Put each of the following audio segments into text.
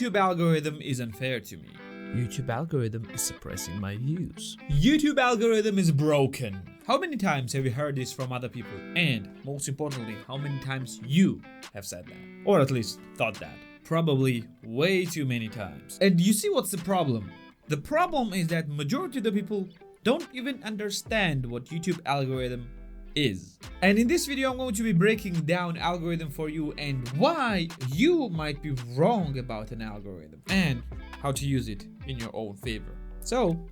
YouTube algorithm is unfair to me. YouTube algorithm is suppressing my views. YouTube algorithm is broken. How many times have you heard this from other people? And most importantly, how many times you have said that? Or at least thought that? Probably way too many times. And you see what's the problem? The problem is that majority of the people don't even understand what YouTube algorithm is. And in this video, I'm going to be breaking down algorithm for you and why you might be wrong about an algorithm and how to use it in your own favor. So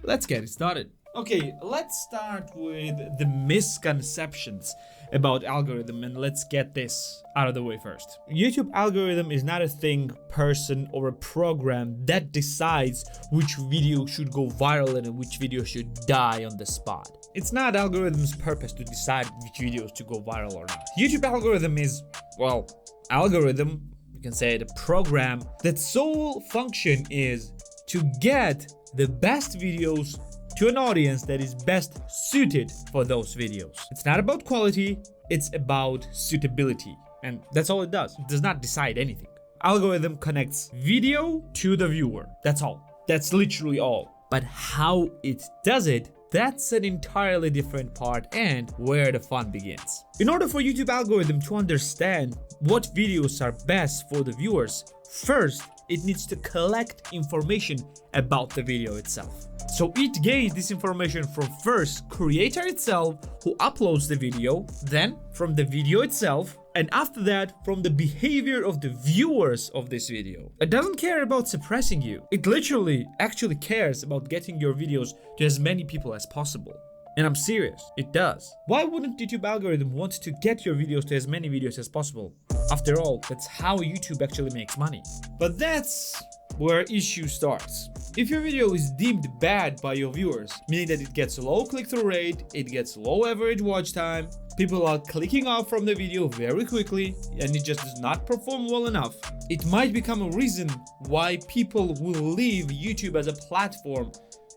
let's get it started. Okay, let's start with the misconceptions about algorithm, and let's get this out of the way first. YouTube algorithm is not a thing, person, or a program that decides which video should go viral and which video should die on the spot. It's not algorithm's purpose to decide which videos to go viral or not. YouTube algorithm is, well, algorithm, you can say it, a program that's sole function is to get the best videos to an audience that is best suited for those videos. It's not about quality, it's about suitability. And that's all it does. It does not decide anything. Algorithm connects video to the viewer. That's all. That's literally all. But how it does it, that's an entirely different part and where the fun begins. In order for YouTube algorithm to understand what videos are best for the viewers, first, it needs to collect information about the video itself. So it gains this information from first creator itself who uploads the video, then from the video itself, and after that from the behavior of the viewers of this video. It doesn't care about suppressing you. It literally actually cares about getting your videos to as many people as possible. And I'm serious, it does. Why wouldn't YouTube algorithm want to get your videos to as many videos as possible? After all, that's how YouTube actually makes money. But that's where issue starts. If your video is deemed bad by your viewers, meaning that it gets low click-through rate, it gets low average watch time, people are clicking off from the video very quickly, and it just does not perform well enough, it might become a reason why people will leave YouTube as a platform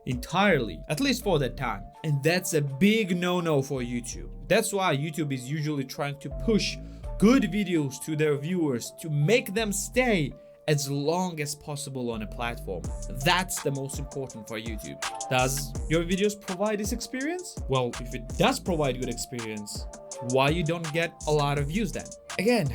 entirely, at least for that time. And that's a big no-no for YouTube. That's why YouTube is usually trying to push good videos to their viewers to make them stay as long as possible on a platform. That's the most important for YouTube. Does your videos provide this experience? Well, if it does provide good experience, why you don't get a lot of views then? Again,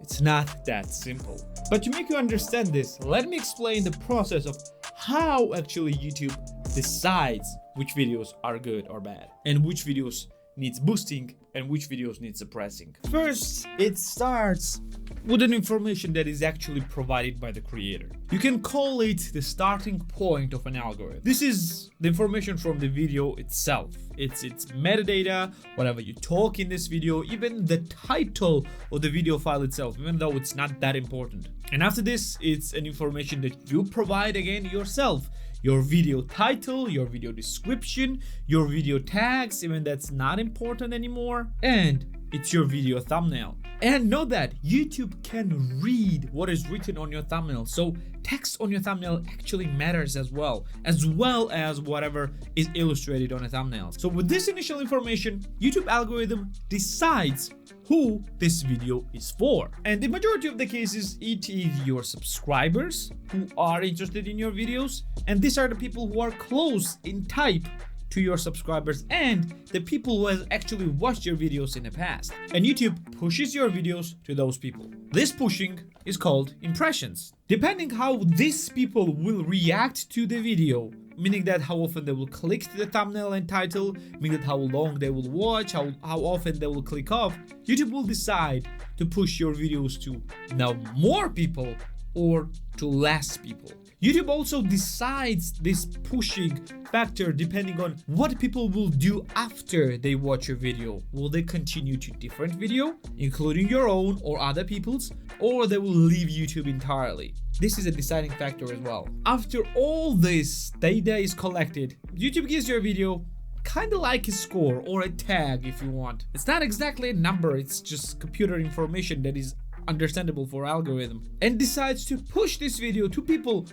it's not that simple. But to make you understand this, let me explain the process of how actually YouTube decides which videos are good or bad and which videos needs boosting and which videos need suppressing. First, it starts with an information that is actually provided by the creator. You can call it the starting point of an algorithm. This is the information from the video itself. It's metadata, whatever you talk in this video, even the title of the video file itself, even though it's not that important. And after this, it's an information that you provide again yourself. Your video title, your video description, your video tags, even that's not important anymore, and it's your video thumbnail. And know that YouTube can read what is written on your thumbnail, so text on your thumbnail actually matters as well as whatever is illustrated on a thumbnail. So with this initial information, YouTube algorithm decides who this video is for. And the majority of the cases, it is your subscribers who are interested in your videos, and these are the people who are close in type to your subscribers and the people who have actually watched your videos in the past. And YouTube pushes your videos to those people. This pushing is called impressions. Depending how these people will react to the video, meaning that how often they will click to the thumbnail and title, meaning that how long they will watch, how often they will click off, YouTube will decide to push your videos to now more people or to less people. YouTube also decides this pushing factor depending on what people will do after they watch your video. Will they continue to different video, including your own or other people's, or they will leave YouTube entirely? This is a deciding factor as well. After all this data is collected, YouTube gives your video kind of like a score or a tag if you want. It's not exactly a number, it's just computer information that is understandable for algorithm, and decides to push this video to people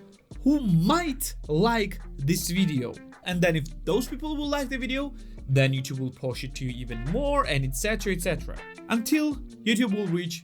who might like this video. And then if those people will like the video, then YouTube will push it to you even more, and etc, etc, until YouTube will reach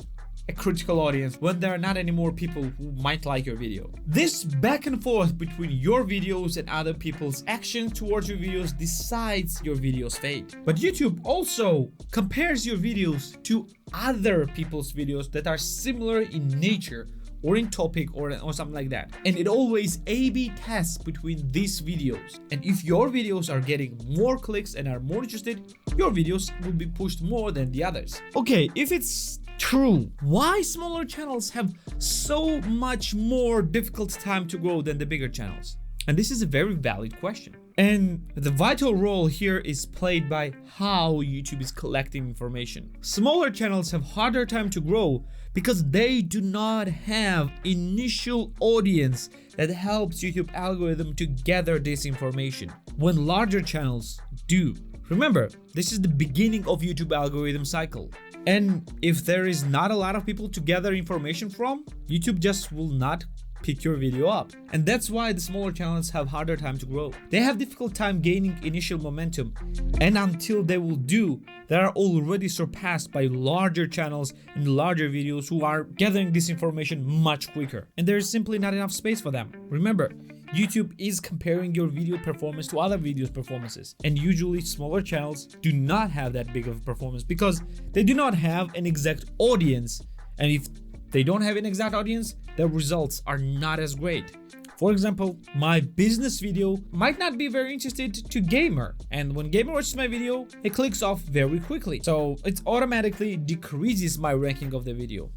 a critical audience when there are not any more people who might like your video. This back and forth between your videos and other people's actions towards your videos decides your video's fate. But YouTube also compares your videos to other people's videos that are similar in nature or in topic or something like that. And it always A/B tests between these videos. And if your videos are getting more clicks and are more interested, your videos will be pushed more than the others. Okay, if it's true, why smaller channels have so much more difficult time to grow than the bigger channels? And this is a very valid question. And the vital role here is played by how YouTube is collecting information. Smaller channels have harder time to grow because they do not have initial audience that helps YouTube algorithm to gather this information, when larger channels do. Remember, this is the beginning of YouTube algorithm cycle. And if there is not a lot of people to gather information from, YouTube just will not pick your video up. And that's why the smaller channels have harder time to grow. They have difficult time gaining initial momentum, and until they will do, they are already surpassed by larger channels and larger videos who are gathering this information much quicker. And there is simply not enough space for them. Remember, YouTube is comparing your video performance to other videos' performances, and usually smaller channels do not have that big of a performance because they do not have an exact audience, and if they don't have an exact audience, their results are not as great. For example, my business video might not be very interested to gamer, and when gamer watches my video, it clicks off very quickly, so it automatically decreases my ranking of the video.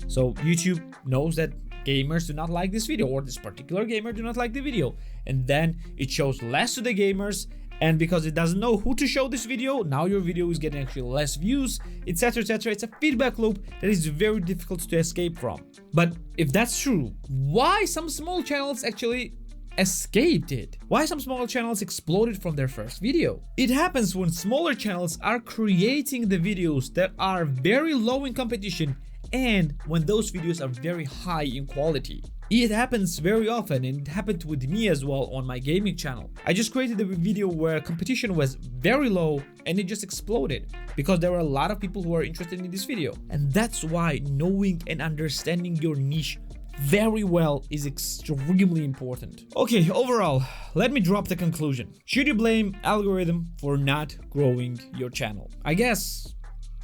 So YouTube knows that gamers do not like this video, or this particular gamer do not like the video, and then it shows less to the gamers. And because it doesn't know who to show this video, now your video is getting actually less views, etc, etc. It's a feedback loop that is very difficult to escape from. But if that's true, why some small channels actually escaped it? Why some small channels exploded from their first video? It happens when smaller channels are creating the videos that are very low in competition, and when those videos are very high in quality. It happens very often, and it happened with me as well on my gaming channel. I just created a video where competition was very low and it just exploded because there were a lot of people who are interested in this video. And that's why knowing and understanding your niche very well is extremely important. Okay, overall, let me drop the conclusion. Should you blame algorithm for not growing your channel? I guess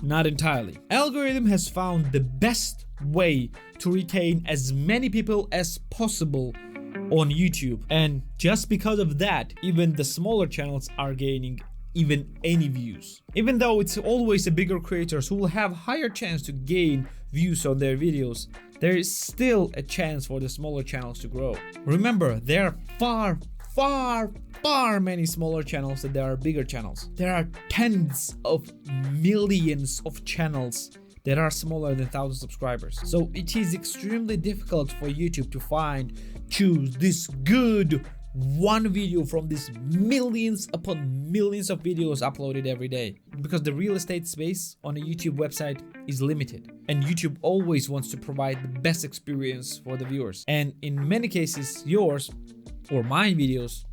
not entirely. Algorithm has found the best way to retain as many people as possible on YouTube, and just because of that, even the smaller channels are gaining even any views. Even though it's always the bigger creators who will have higher chance to gain views on their videos, there is still a chance for the smaller channels to grow. Remember, there are far many smaller channels than there are bigger channels. There are tens of millions of channels that are smaller than 1,000 subscribers. So it is extremely difficult for YouTube to choose this good one video from these millions upon millions of videos uploaded every day, because the real estate space on a YouTube website is limited, and YouTube always wants to provide the best experience for the viewers. And in many cases, yours or my videos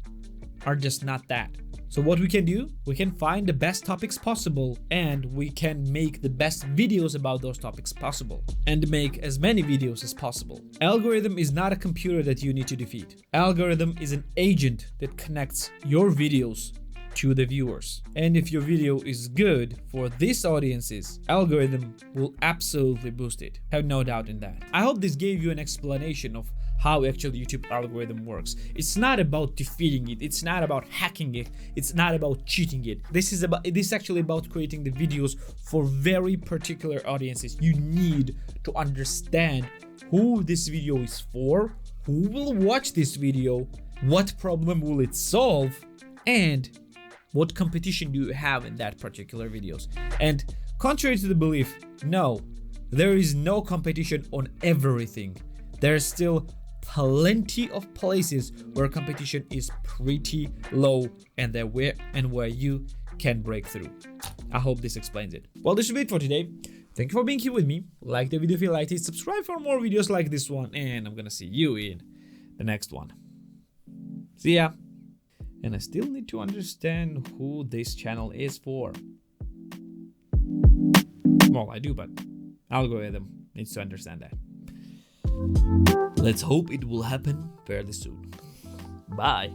are just not that. So what we can do, we can find the best topics possible, and we can make the best videos about those topics possible, and make as many videos as possible. Algorithm is not a computer that you need to defeat. Algorithm is an agent that connects your videos to the viewers. And if your video is good for these audiences, algorithm will absolutely boost it. Have no doubt in that. I hope this gave you an explanation of how actually YouTube algorithm works. It's not about defeating it, it's not about hacking it, it's not about cheating it. This is actually about creating the videos for very particular audiences. You need to understand who this video is for, who will watch this video, what problem will it solve, and what competition do you have in that particular videos. And contrary to the belief, no, there is no competition on everything. There's still plenty of places where competition is pretty low, and where you can break through. I hope this explains it. Well, this should be it for today. Thank you for being here with me. Like the video if you liked it, subscribe for more videos like this one, and I'm gonna see you in the next one. See ya. And I still need to understand who this channel is for. Well, I do, but algorithm. needs to understand that. Let's hope it will happen fairly soon. Bye.